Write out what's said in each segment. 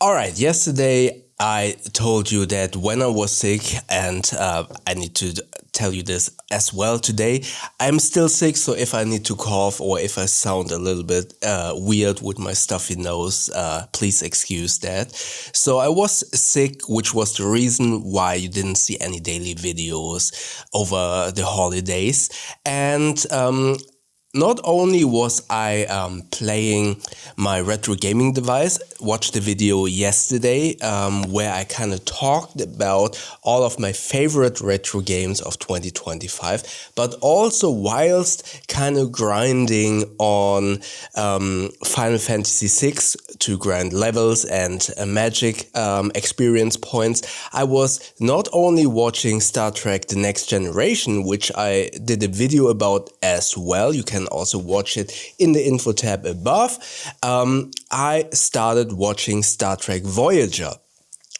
All right, yesterday I told you that when I was sick, and I need to tell you this as well today, I'm still sick, so if I need to cough or if I sound a little bit weird with my stuffy nose, please excuse that. So I was sick, which was the reason why you didn't see any daily videos over the holidays. And not only was I playing my retro gaming device, watched the video yesterday where I kind of talked about all of my favorite retro games of 2025, but also whilst kind of grinding on Final Fantasy VI to grind levels and magic experience points, I was not only watching Star Trek The Next Generation, which I did a video about as well. You can also watch it in the info tab above. I started watching Star Trek Voyager.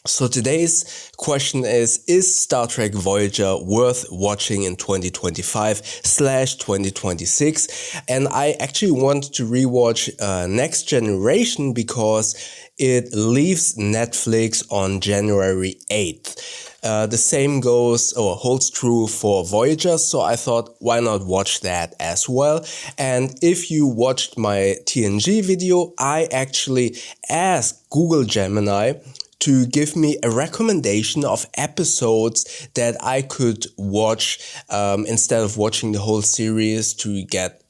So today's question is Star Trek Voyager worth watching in 2025/2026? And I actually want to rewatch Next Generation because it leaves Netflix on January 8th. The same goes or holds true for Voyager, so I thought, why not watch that as well? And if you watched my TNG video, I actually asked Google Gemini to give me a recommendation of episodes that I could watch instead of watching the whole series to get,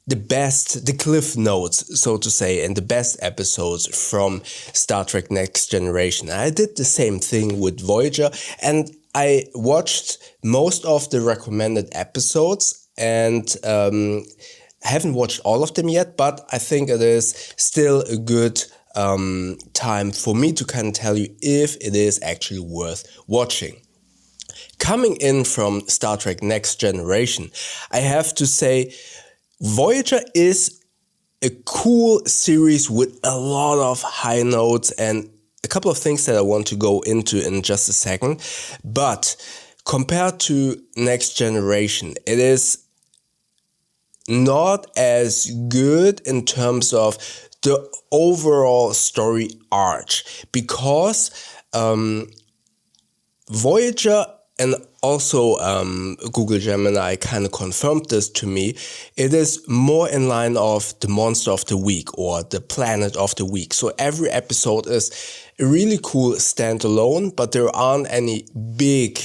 the cliff notes, so to say, and the best episodes from Star Trek Next Generation. I did the same thing with Voyager, and I watched most of the recommended episodes, and haven't watched all of them yet, but I think it is still a good time for me to kind of tell you if it is actually worth watching. Coming in from Star Trek Next Generation, I have to say Voyager is a cool series with a lot of high notes and a couple of things that I want to go into in just a second. But compared to Next Generation, it is not as good in terms of the overall story arc, because Voyager, and also Google Gemini kind of confirmed this to me, it is more in line of the monster of the week or the planet of the week. So every episode is a really cool standalone, but there aren't any big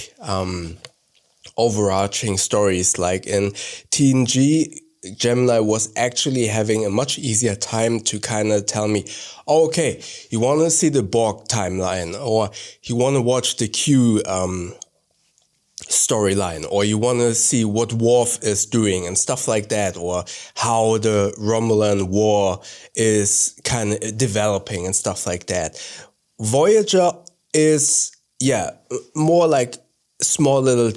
overarching stories like in TNG. Gemini was actually having a much easier time to kind of tell me, oh, okay, you want to see the Borg timeline, or you want to watch the Q storyline, or you want to see what Worf is doing and stuff like that, or how the Romulan War is kind of developing and stuff like that. Voyager is, more like small little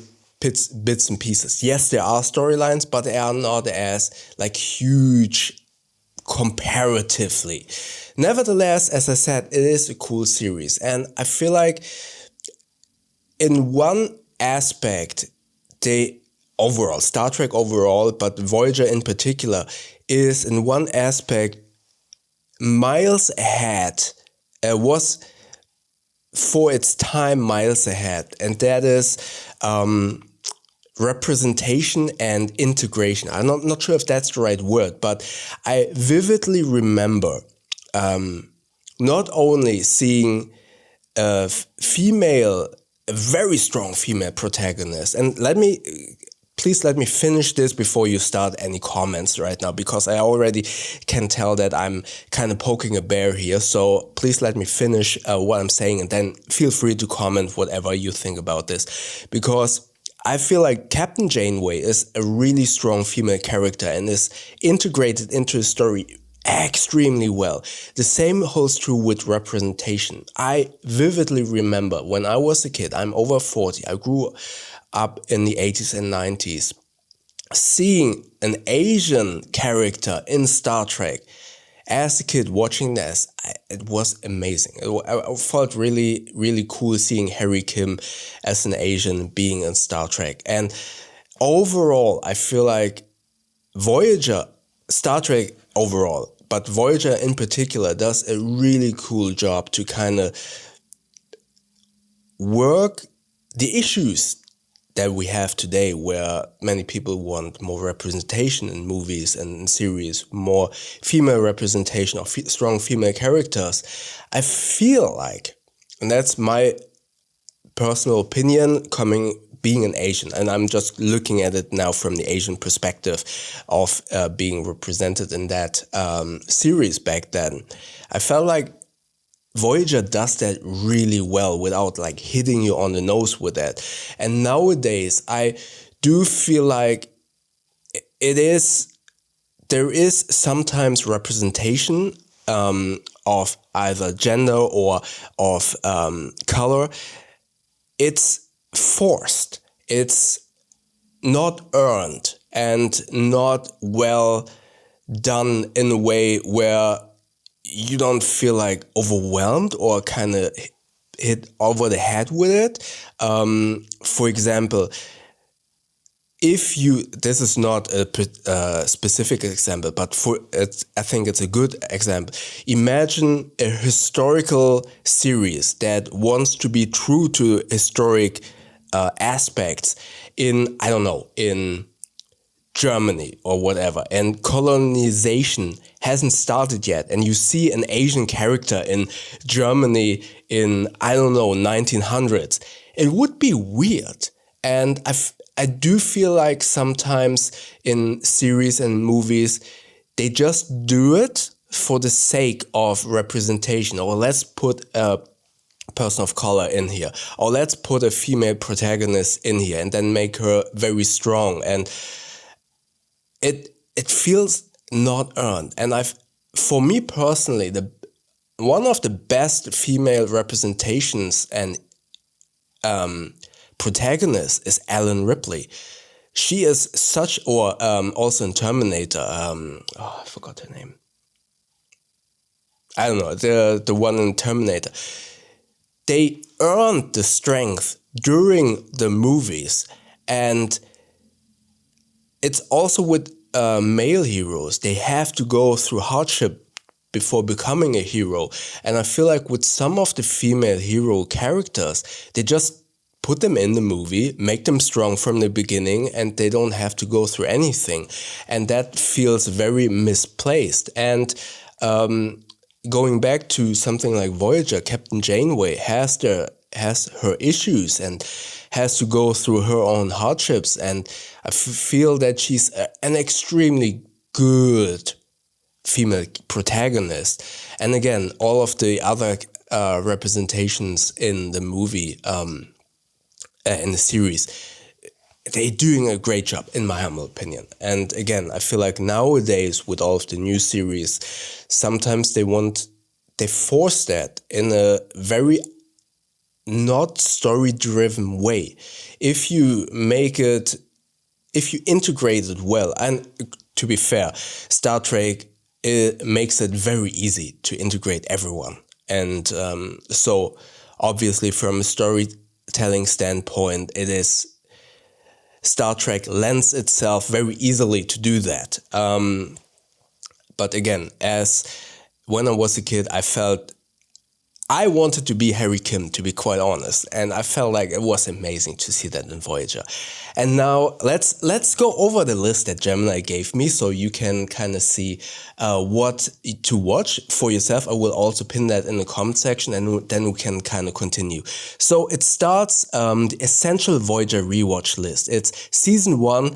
bits and pieces. Yes, there are storylines, but they are not as like huge comparatively. Nevertheless, as I said, it is a cool series, and I feel like in one aspect, Star Trek overall, but Voyager in particular, is in one aspect miles ahead. Was for its time miles ahead, and that is representation and integration. I'm not sure if that's the right word, but I vividly remember not only seeing a very strong female protagonist, and please let me finish this before you start any comments right now, because I already can tell that I'm kind of poking a bear here. So please let me finish what I'm saying, and then feel free to comment whatever you think about this, because I feel like Captain Janeway is a really strong female character and is integrated into the story extremely well. The same holds true with representation. I vividly remember when I was a kid, I'm over 40, I grew up in the 80s and 90s, seeing an Asian character in Star Trek. As a kid watching this, it was amazing. I felt really, really cool seeing Harry Kim as an Asian being in Star Trek. And overall, I feel like Star Trek overall, but Voyager in particular does a really cool job to kind of work the issues that we have today, where many people want more representation in movies and in series, more female representation of strong female characters. I feel like, and that's my personal opinion, being an Asian, and I'm just looking at it now from the Asian perspective of being represented in that series back then. I felt like Voyager does that really well without like hitting you on the nose with that. And nowadays, I do feel like there is sometimes representation of either gender or of color. It's forced. It's not earned and not well done in a way where you don't feel like overwhelmed or kind of hit over the head with it. For example, this is not a specific example, but I think it's a good example. Imagine a historical series that wants to be true to historic aspects in Germany or whatever, and colonization hasn't started yet, and you see an Asian character in Germany in 1900s, it would be weird. And I do feel like sometimes in series and movies they just do it for the sake of representation, or let's put a person of color in here, or let's put a female protagonist in here and then make her very strong, and it feels not earned. And for me personally, one of the best female representations and protagonist is Ellen Ripley. She is also in Terminator. I forgot her name. I don't know, the one in Terminator. They earned the strength during the movies, and it's also with male heroes. They have to go through hardship before becoming a hero. And I feel like with some of the female hero characters, they just put them in the movie, make them strong from the beginning, and they don't have to go through anything. And that feels very misplaced. And going back to something like Voyager, Captain Janeway has her issues and has to go through her own hardships, and I feel that she's an extremely good female protagonist. And again, all of the other representations in the movie, in the series, they're doing a great job, in my humble opinion. And again, I feel like nowadays with all of the new series, sometimes they force that in a very not story-driven way. If you integrate it well, and to be fair, Star Trek, it makes it very easy to integrate everyone. And so obviously from a storytelling standpoint, Star Trek lends itself very easily to do that. But again, when I was a kid, I wanted to be Harry Kim, to be quite honest, and I felt like it was amazing to see that in Voyager. And now let's go over the list that Gemini gave me, so you can kind of see what to watch for yourself. I will also pin that in the comment section, and then we can kind of continue. So it starts the essential Voyager rewatch list. It's season 1.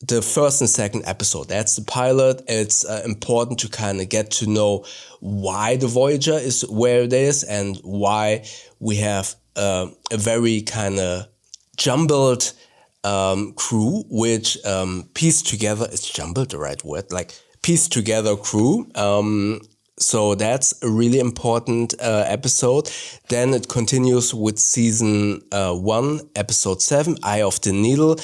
The first and second episode, that's the pilot. It's important to kind of get to know why the Voyager is where it is and why we have a very kind of jumbled crew, which pieced together, is jumbled the right word? Like pieced together crew. So that's a really important episode. Then it continues with season 1, episode 7, Eye of the Needle.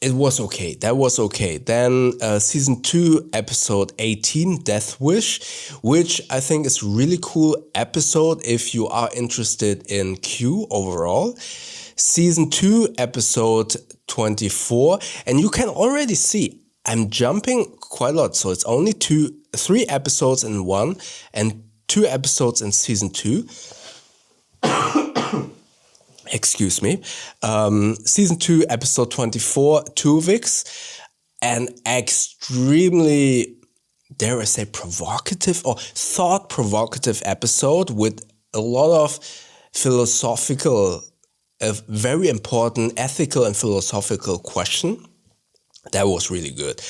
It was okay. That was okay. Then season 2, episode 18, Death Wish, which I think is really cool episode if you are interested in Q overall. Season 2, episode 24. And you can already see I'm jumping quite a lot. So it's only 3 episodes in 1 and 2 episodes in season 2. Excuse me. Season 2, episode 24, 2 weeks. An extremely, dare I say, provocative or thought-provocative episode with a lot of philosophical, a very important ethical and philosophical question. That was really good.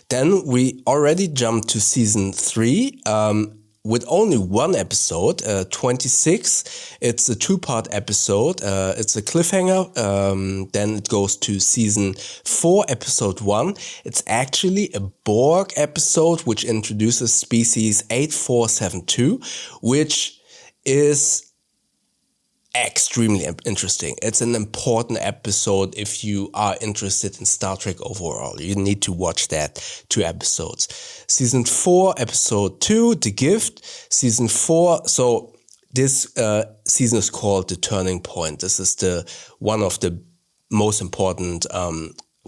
Then we already jumped to season 3 with only 1 episode, 26. It's a 2-part episode. It's a cliffhanger. Then it goes to season 4, episode 1. It's actually a Borg episode which introduces species 8472, which is extremely interesting. It's an important episode if you are interested in Star Trek overall. You need to watch that 2 episodes. Season 4, episode 2, The Gift. Season 4, so this season is called The Turning Point. This is one of the most important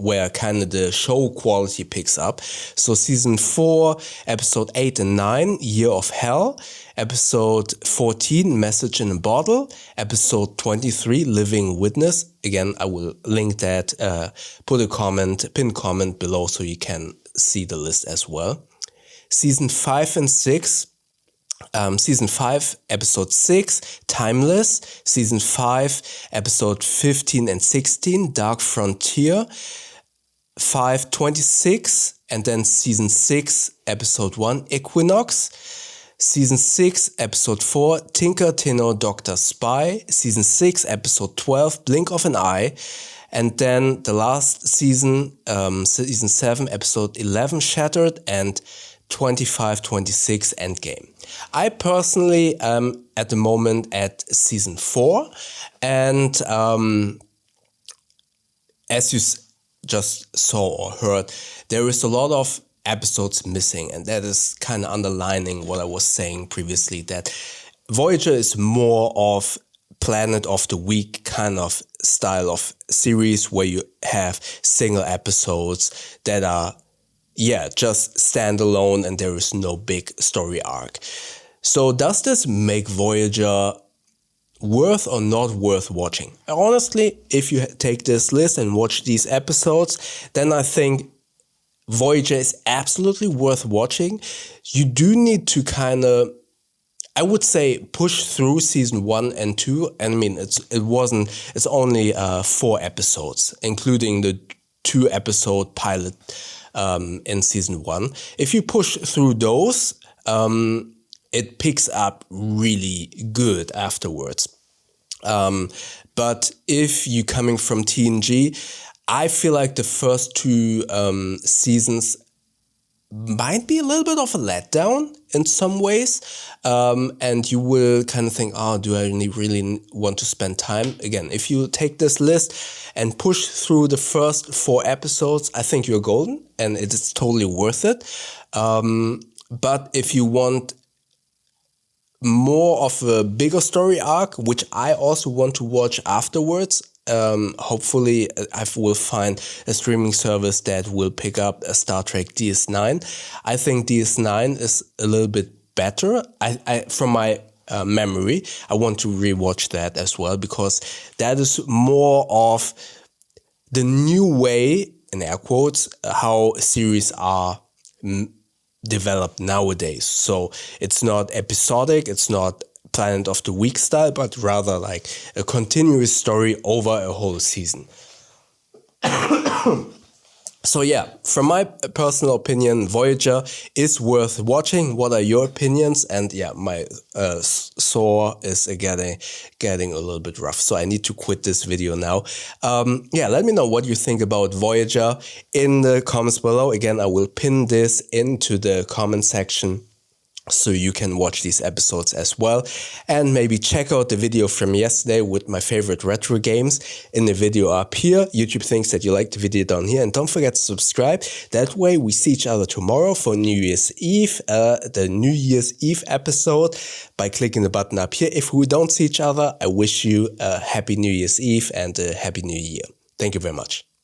where kind of the show quality picks up. So season 4, episode 8 and 9, Year of Hell. Episode 14, Message in a Bottle. Episode 23, Living Witness. Again, I will link that, put a pinned comment below so you can see the list as well. Season 5 and 6. Season 5, episode 6, Timeless. Season 5, episode 15 and 16, Dark Frontier. 526, and then season 6, episode 1, Equinox. Season 6, episode 4, Tinker, Tenor, Doctor, Spy. Season 6, episode 12, Blink of an Eye. And then the last season, season 7, episode 11, Shattered, and 25-26, Endgame. I personally am at the moment at season 4, and as you just saw or heard, there is a lot of episodes missing, and that is kind of underlining what I was saying previously, that Voyager is more of Planet of the Week kind of style of series where you have single episodes that are just standalone and there is no big story arc. So does this make Voyager worth or not worth watching? Honestly, if you take this list and watch these episodes, then I think Voyager is absolutely worth watching. You do need to kind of, I would say, push through season 1 and 2. And I mean, it's only 4 episodes, including the 2 episode pilot in season 1. If you push through those, it picks up really good afterwards. But if you're coming from TNG, I feel like the first 2 seasons might be a little bit of a letdown in some ways. And you will kind of think, oh, do I really want to spend time? Again, if you take this list and push through the first 4 episodes, I think you're golden and it is totally worth it. But if you want more of a bigger story arc, which I also want to watch afterwards, hopefully I will find a streaming service that will pick up a Star Trek DS9. I think DS9 is a little bit better. I from my memory, I want to rewatch that as well, because that is more of the new way, in air quotes, how series are developed nowadays. So it's not episodic, it's not Planet of the Week style, but rather like a continuous story over a whole season. So yeah, from my personal opinion, Voyager is worth watching. What are your opinions? And yeah, my sore is getting a little bit rough, so I need to quit this video now. Let me know what you think about Voyager in the comments below. Again, I will pin this into the comment section so you can watch these episodes as well. And maybe check out the video from yesterday with my favorite retro games in the video up here. YouTube thinks that you like the video down here. And don't forget to subscribe. That way we see each other tomorrow for New Year's Eve, the New Year's Eve episode, by clicking the button up here. If we don't see each other, I wish you a happy New Year's Eve and a happy New Year. Thank you very much.